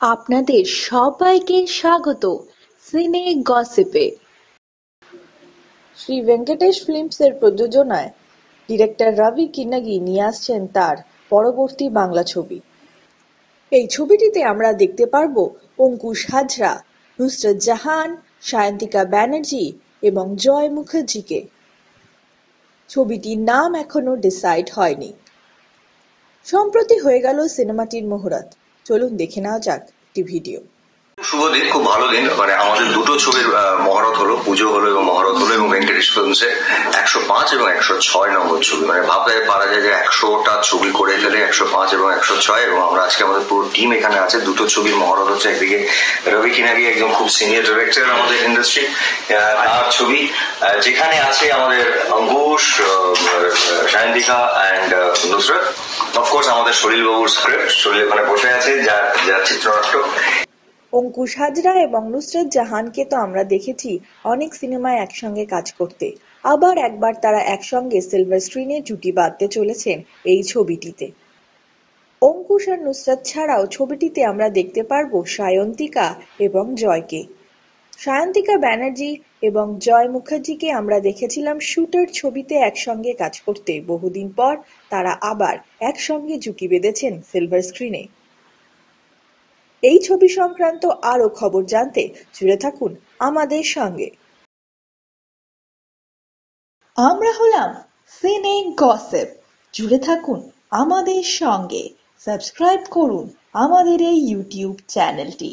আপনাদের সবাইকে স্বাগত সিনে গসিপে। শ্রী ভেঙ্কটেশ ফিল্মসের প্রযোজনায় ডিরেক্টর রবি কিন্নাগি নিয়ে আসছেন তার পরবর্তী বাংলা ছবি। এই ছবিটিতে আমরা দেখতে পারব অঙ্কুশ হাজরা, নুসরত জাহান, সায়ন্তিকা ব্যানার্জি এবং জয় মুখার্জিকে। ছবিটির নাম এখনো ডিসাইড হয়নি। সম্প্রতি হয়ে গেল সিনেমাটির মুহূর্ত। চলুন দেখে নেওয়া যাক একটি ভিডিও। শুভ দিন, খুব ভালো দিন। আমাদের দুটো ছবির মহরত হলো, পুজো হলো এবং মহরত হলো, এবং ভেঙ্কটেশ ফিল্মসের 105 এবং 106 নম্বর ছবি। ভাবতে পারা যায় যে 100টা ছবি করে ফেলে, 105 এবং 106, এবং আমরা আজকে আমাদের পুরো টিম এখানে আছে। দুটো ছবির মহরত হচ্ছে। একদিকে রবি কিনাগি, একজন খুব সিনিয়র ডিরেক্টর আমাদের ইন্ডাস্ট্রি, তার ছবি, যেখানে আছে আমাদের অঙ্কুশ, সায়ন্তিকা অ্যান্ড নুসরত। অফকোর্স আমাদের সলিল বাবুর স্ক্রিপ্ট, সলিল ওখানে বসে আছে, যার চিত্রনাট্য। অঙ্কুশ হাজরা এবং নুসরত জাহানকে তো আমরা দেখেছি অনেক সিনেমায় একসঙ্গে কাজ করতে, আবার একবার তারা একসঙ্গে সিলভার স্ক্রিনে জুটি বাঁধতে চলেছেন এই ছবিটিতে। অঙ্কুশ আর নুসরত ছাড়াও ছবিটিতে আমরা দেখতে পারবো সায়ন্তিকা এবং জয়কে। সায়ন্তিকা ব্যানার্জি এবং জয় মুখার্জিকে আমরা দেখেছিলাম শুটার ছবিতে একসঙ্গে কাজ করতে। বহুদিন পর তারা আবার একসঙ্গে জুটি বেঁধেছেন সিলভার স্ক্রিনে। এই ছবি সংক্রান্ত আরো খবর জানতে জুড়ে থাকুন আমাদের সঙ্গে। আমরা হলাম সিনে গসিপ। জুড়ে থাকুন আমাদের সঙ্গে, সাবস্ক্রাইব করুন আমাদের এই ইউটিউব চ্যানেলটি।